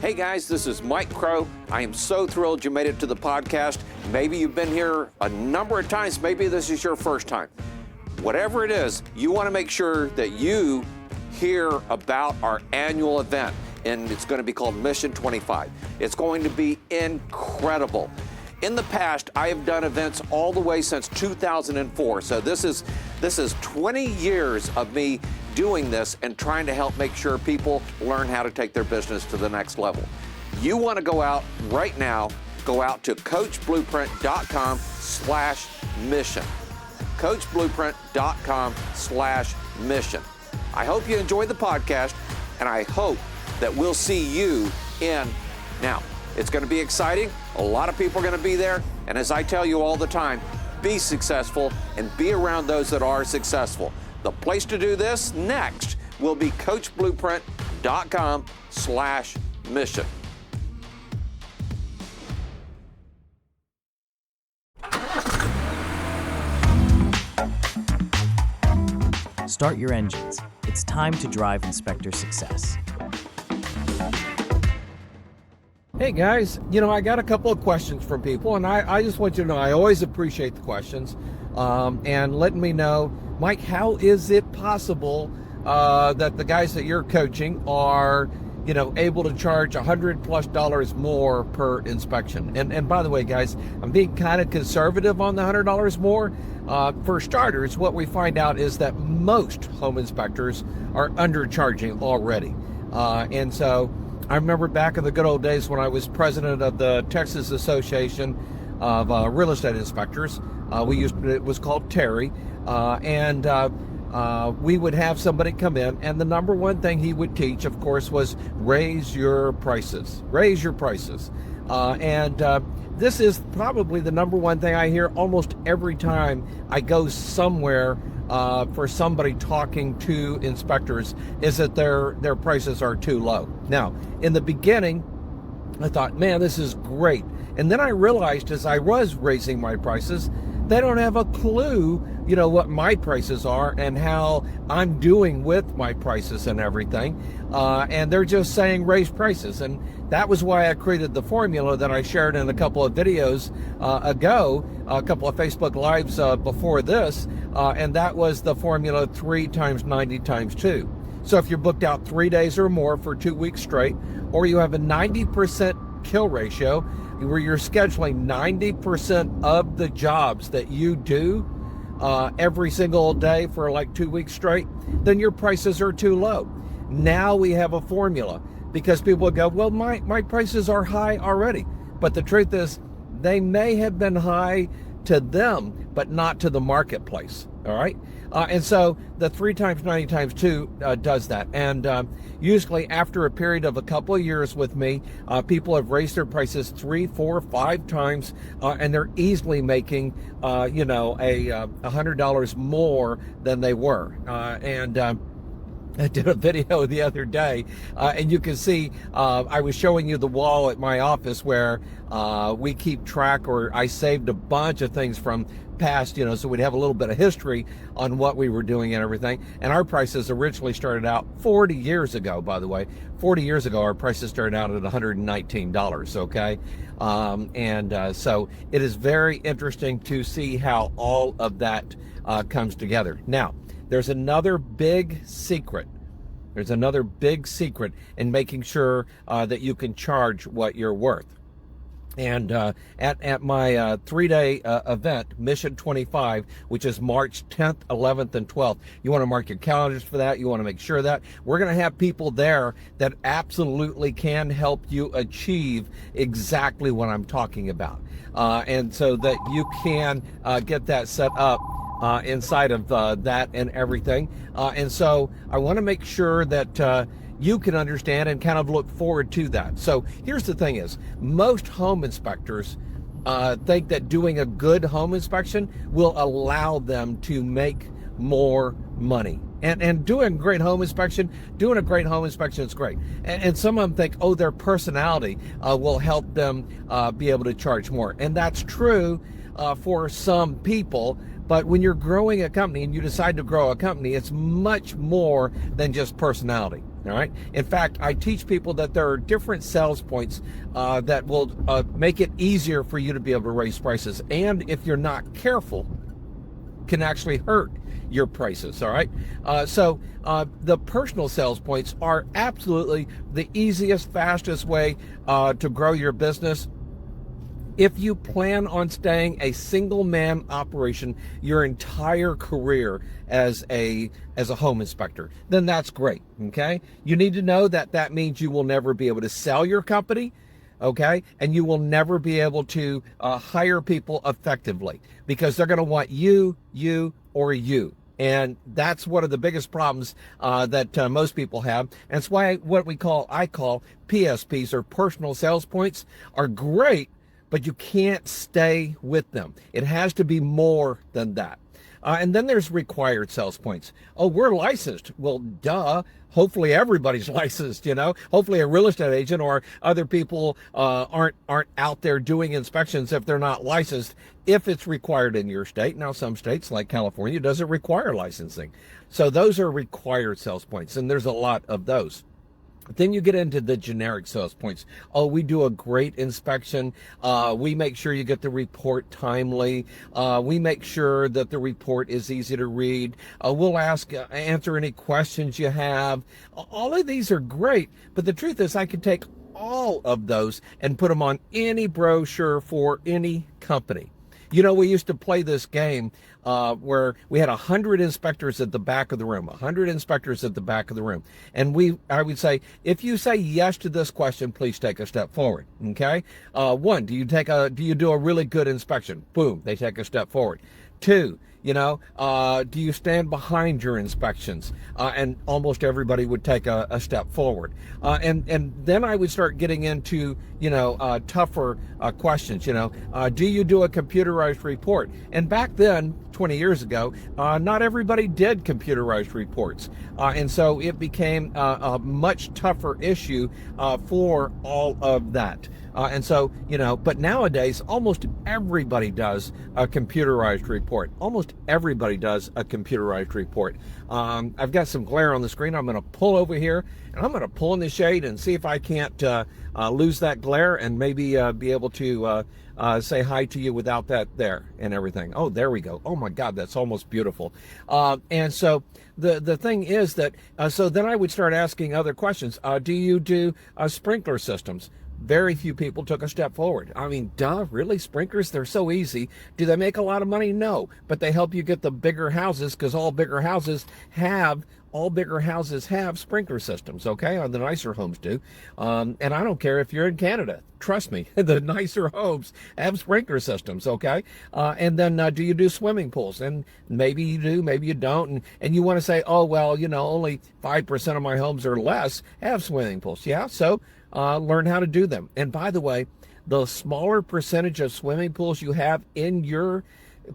Hey guys, this is Mike Crow. I am so thrilled you made it to the podcast. Maybe you've been here a number of times. Maybe this is your first time. Whatever it is, you want to make sure that you hear about our annual event, and it's going to be called Mission 25. It's going to be incredible. In the past, I have done events all the way since 2004. So this is 20 years of me doing this and trying to help make sure people learn how to take their business to the next level. You want to go out right now, go out to coachblueprint.com/mission. coachblueprint.com/mission. I hope you enjoyed the podcast, and I hope that we'll see you in. Now, it's going to be exciting. A lot of people are going to be there. And as I tell you all the time, be successful and be around those that are successful. The place to do this next will be coachblueprint.com/mission. Start your engines. It's time to drive Inspector success. Hey guys, I got a couple of questions from people, and I just want you to know I always appreciate the questions and letting me know, Mike, how is it possible that the guys that you're coaching are, able to charge $100+ more per inspection? And by the way, guys, I'm being kind of conservative on the $100 more. For starters, what we find out is that most home inspectors are undercharging already. And so I remember back in the good old days when I was president of the Texas Association of Real Estate Inspectors. It was called Terry, and we would have somebody come in, and the number one thing he would teach, of course, was raise your prices. Raise your prices. This is probably the number one thing I hear almost every time I go somewhere for somebody talking to inspectors, is that their prices are too low. Now, in the beginning, I thought, man, this is great. And then I realized as I was raising my prices, they don't have a clue, what my prices are and how I'm doing with my prices and everything. And they're just saying raise prices. And that was why I created the formula that I shared in a couple of videos ago, a couple of Facebook Lives before this. And that was the formula 3 times 90 times 2. So if you're booked out 3 days or more for 2 weeks straight, or you have a 90% kill ratio, where you're scheduling 90% of the jobs that you do every single day for like 2 weeks straight, then your prices are too low. Now we have a formula, because people would go, well, my prices are high already. But the truth is, they may have been high to them, but not to the marketplace. All right. And so the 3 times 90 times 2 does that. And usually after a period of a couple of years with me, people have raised their prices 3, 4, 5 times, and they're easily making, $100 more than they were. I did a video the other day, and you can see I was showing you the wall at my office where we keep track, or I saved a bunch of things from past, so we'd have a little bit of history on what we were doing and everything. And our prices originally started out 40 years ago, by the way. 40 years ago, our prices started out at $119, okay? So it is very interesting to see how all of that comes together. Now, there's another big secret. There's another big secret in making sure that you can charge what you're worth. And at my 3-day event, Mission 25, which is March 10th, 11th, and 12th, you want to mark your calendars for that. You want to make sure that we're going to have people there that absolutely can help you achieve exactly what I'm talking about. And so that you can get that set up inside of that and everything. And so I want to make sure that you can understand and kind of look forward to that. So here's the thing is, most home inspectors think that doing a good home inspection will allow them to make more money. And doing a great home inspection is great. And some of them think, oh, their personality will help them be able to charge more. And that's true for some people. But when you're growing a company and you decide to grow a company, it's much more than just personality. All right. In fact, I teach people that there are different sales points that will make it easier for you to be able to raise prices. And if you're not careful, can actually hurt your prices. All right. So the personal sales points are absolutely the easiest, fastest way to grow your business. If you plan on staying a single man operation your entire career as a home inspector, then that's great. Okay. You need to know that that means you will never be able to sell your company. Okay. And you will never be able to hire people effectively because they're going to want you, or you. And that's one of the biggest problems that most people have. And it's why I call PSPs, or personal sales points, are great, but you can't stay with them. It has to be more than that. And then there's required sales points. Oh, we're licensed. Well, duh. Hopefully everybody's licensed, Hopefully a real estate agent or other people aren't out there doing inspections if they're not licensed, if it's required in your state. Now, some states like California doesn't require licensing. So those are required sales points, and there's a lot of those. Then you get into the generic sales points. Oh, we do a great inspection. We make sure you get the report timely. We make sure that the report is easy to read. We'll answer any questions you have. All of these are great, but the truth is I can take all of those and put them on any brochure for any company. We used to play this game where we had 100 inspectors at the back of the room, 100 inspectors at the back of the room. And I would say, if you say yes to this question, please take a step forward. Okay. 1, do you do a really good inspection? Boom, they take a step forward. 2, do you stand behind your inspections? And almost everybody would take a step forward. And then I would start getting into, tougher questions. Do you do a computerized report? And back then, 20 years ago, not everybody did computerized reports. And so it became a much tougher issue for all of that. But nowadays, almost everybody does a computerized report. Almost everybody does a computerized report. I've got some glare on the screen. I'm going to pull over here, and I'm going to pull in the shade and see if I can't lose that glare and maybe be able to say hi to you without that there and everything. Oh, there we go. Oh my God, that's almost beautiful. And so the thing is that, so then I would start asking other questions. Do you do sprinkler systems? Very few people took a step forward. I mean, duh, really? Sprinklers? They're so easy. Do they make a lot of money? No, but they help you get the bigger houses, because all bigger houses have sprinkler systems, okay? Or the nicer homes do. And I don't care if you're in Canada. Trust me, the nicer homes have sprinkler systems, okay? And then do you do swimming pools? And maybe you do, maybe you don't. And you want to say, oh, well, only 5% of my homes or less have swimming pools. Yeah, so learn how to do them. And by the way, the smaller percentage of swimming pools you have in your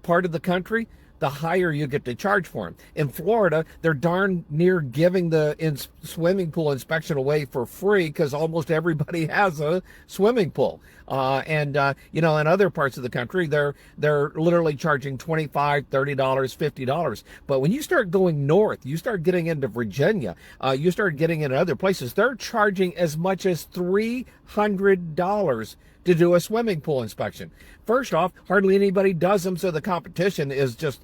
part of the country, the higher you get to charge for them. In Florida, they're darn near giving the swimming pool inspection away for free because almost everybody has a swimming pool. In other parts of the country, they're literally charging $25, $30, $50. But when you start going north, you start getting into Virginia, you start getting into other places, they're charging as much as $300 to do a swimming pool inspection. First off, hardly anybody does them, so the competition is just,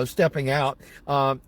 stepping out. But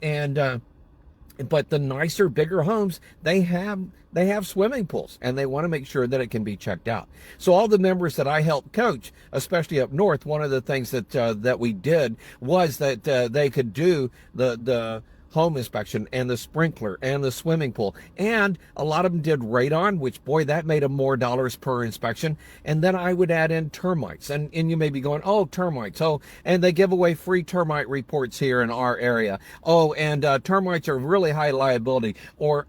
the nicer, bigger homes, they have swimming pools, and they want to make sure that it can be checked out. So all the members that I help coach, especially up north, one of the things that we did was that they could do the home inspection and the sprinkler and the swimming pool. And a lot of them did radon, which, boy, that made them more dollars per inspection. And then I would add in termites. And you may be going, oh, termites. Oh, and they give away free termite reports here in our area. Oh, and termites are really high liability. Or,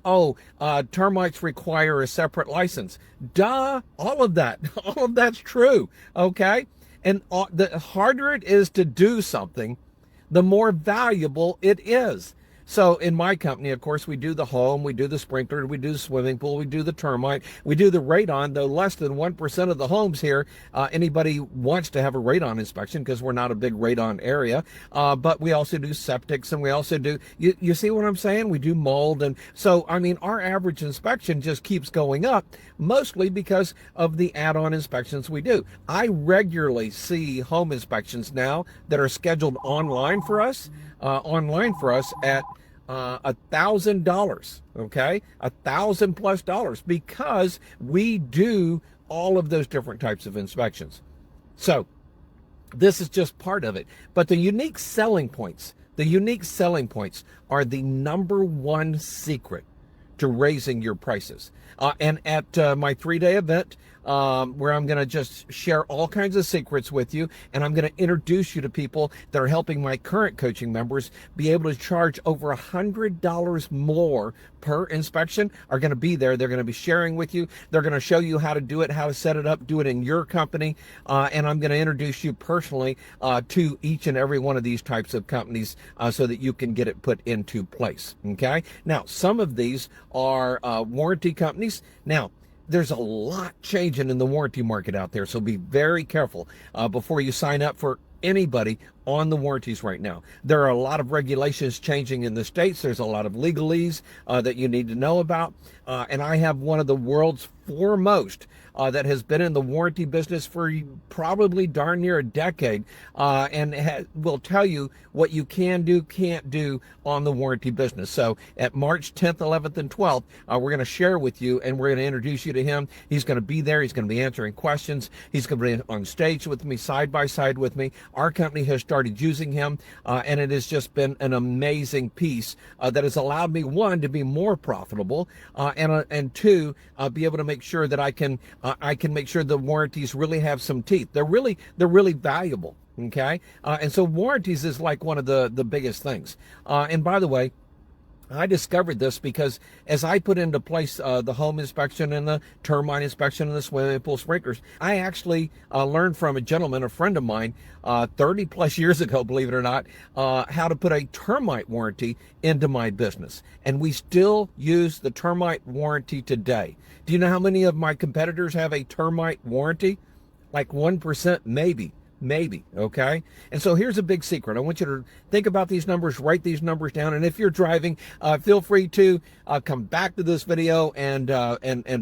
termites require a separate license. Duh, all of that's true, okay? And the harder it is to do something, the more valuable it is. So in my company, of course, we do the home, we do the sprinkler, we do the swimming pool, we do the termite, we do the radon, though less than 1% of the homes here, anybody wants to have a radon inspection because we're not a big radon area. But we also do septics, and we also do, you see what I'm saying? We do mold. And so, I mean, our average inspection just keeps going up, mostly because of the add-on inspections we do. I regularly see home inspections now that are scheduled online for us at $1,000, okay? $1,000+ because we do all of those different types of inspections. So this is just part of it. But the unique selling points are the number one secret to raising your prices. And at my 3-day event, where I'm going to just share all kinds of secrets with you, and I'm going to introduce you to people that are helping my current coaching members be able to charge over $100 more per inspection, are going to be there. They're going to be sharing with you. They're going to show you how to do it, how to set it up, do it in your company, and I'm going to introduce you personally to each and every one of these types of companies so that you can get it put into place, okay? Now, some of these are warranty companies. Now, there's a lot changing in the warranty market out there, so be very careful before you sign up for anybody on the warranties right now. There are a lot of regulations changing in the States. There's a lot of legalese that you need to know about. And I have one of the world's foremost that has been in the warranty business for probably darn near a decade, and will tell you what you can do, can't do on the warranty business. So at March 10th, 11th, and 12th, we're going to share with you, and we're going to introduce you to him. He's going to be there. He's going to be answering questions. He's going to be on stage with me, side by side with me. Our company has started using him, and it has just been an amazing piece that has allowed me, one, to be more profitable, and two, be able to make sure that I can make sure the warranties really have some teeth. They're really valuable. Okay, and so warranties is like one of the biggest things. And by the way, I discovered this because as I put into place the home inspection and the termite inspection and the swimming pool sprinklers, I actually learned from a gentleman, a friend of mine, 30 plus years ago, believe it or not, how to put a termite warranty into my business. And we still use the termite warranty today. Do you know how many of my competitors have a termite warranty? Like 1%, maybe, okay? And so here's a big secret. I want you to think about these numbers, write these numbers down, and if you're driving, feel free to come back to this video and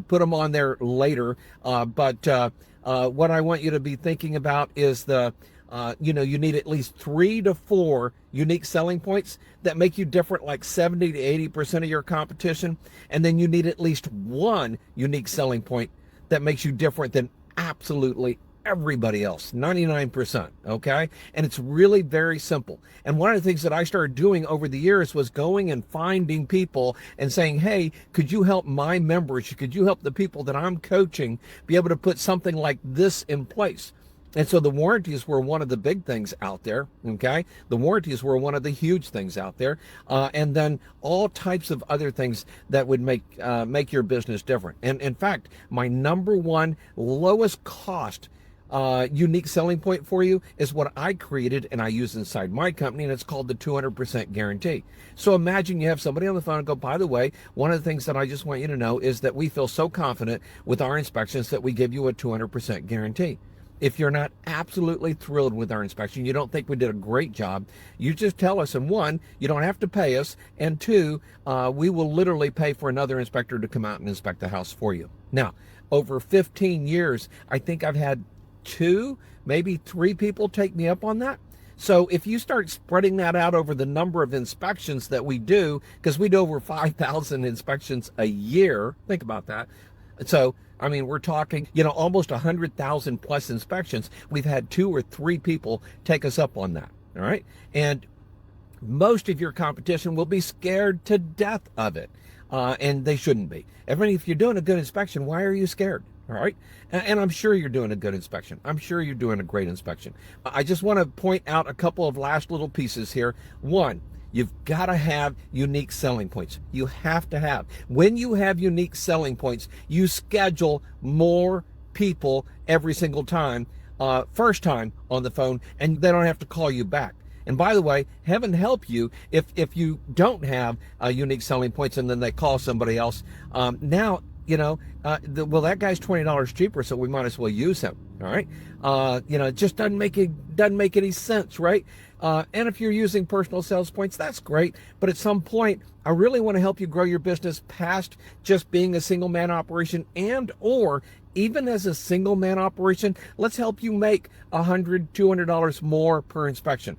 put them on there later. But what I want you to be thinking about is you need at least 3 to 4 unique selling points that make you different, like 70 to 80% of your competition. And then you need at least 1 unique selling point that makes you different than absolutely everybody else, 99%, okay? And it's really very simple. And one of the things that I started doing over the years was going and finding people and saying, hey, could you help my members? Could you help the people that I'm coaching be able to put something like this in place? And so the warranties were one of the big things out there, okay? The warranties were one of the huge things out there. And then all types of other things that would make your business different. And in fact, my number one lowest cost unique selling point for you is what I created and I use inside my company, and it's called the 200% guarantee. So imagine you have somebody on the phone and go, by the way, one of the things that I just want you to know is that we feel so confident with our inspections that we give you a 200% guarantee. If you're not absolutely thrilled with our inspection, you don't think we did a great job, you just tell us, and one, you don't have to pay us, and two, we will literally pay for another inspector to come out and inspect the house for you. Now, over 15 years, I think I've had 2, maybe 3 people take me up on that. So if you start spreading that out over the number of inspections that we do, because we do over 5,000 inspections a year, think about that. So, I mean, we're talking, almost 100,000 plus inspections. We've had 2 or 3 people take us up on that. All right. And most of your competition will be scared to death of it. And they shouldn't be. If you're doing a good inspection, why are you scared? All right. And I'm sure you're doing a good inspection. I'm sure you're doing a great inspection. I just want to point out a couple of last little pieces here. One, you've got to have unique selling points. You have to have. When you have unique selling points, you schedule more people every single time, first time on the phone, and they don't have to call you back. And by the way, heaven help you if you don't have unique selling points and then they call somebody else. Now, well, that guy's $20 cheaper, so we might as well use him. All right. It just doesn't make any sense, right? And if you're using personal sales points, that's great. But at some point, I really want to help you grow your business past just being a single man operation, and or even as a single man operation, let's help you make $100, $200 more per inspection.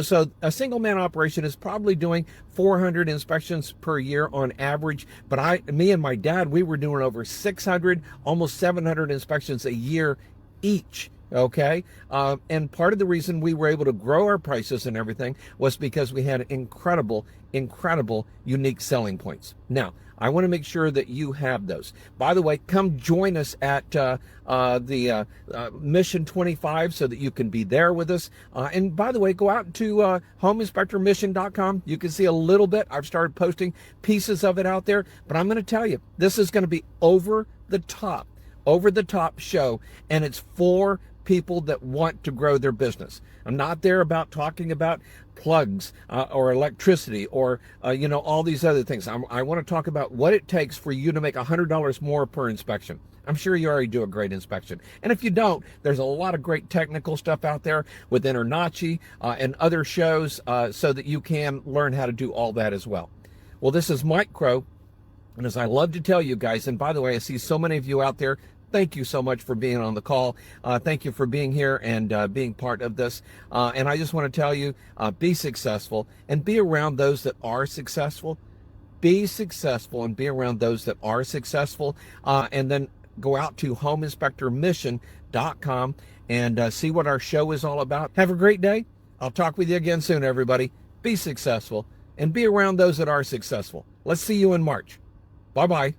So a single man operation is probably doing 400 inspections per year on average. But me and my dad, we were doing over 600, almost 700 inspections a year each. Okay. And part of the reason we were able to grow our prices and everything was because we had incredible unique selling points. Now, I want to make sure that you have those. By the way, come join us at the Mission 25 so that you can be there with us. And by the way, go out to homeinspectormission.com. You can see a little bit. I've started posting pieces of it out there. But I'm going to tell you, this is going to be over the top show, and it's for people that want to grow their business. I'm not there about talking about plugs or electricity or all these other things. I want to talk about what it takes for you to make $100 more per inspection. I'm sure you already do a great inspection. And if you don't, there's a lot of great technical stuff out there with Internachi and other shows so that you can learn how to do all that as well. Well, this is Mike Crow. And as I love to tell you guys, and by the way, I see so many of you out there, thank you so much for being on the call. Thank you for being here and being part of this. And I just want to tell you, be successful and be around those that are successful. Be successful and be around those that are successful. And then go out to homeinspectormission.com and see what our show is all about. Have a great day. I'll talk with you again soon, everybody. Be successful and be around those that are successful. Let's see you in March. Bye-bye.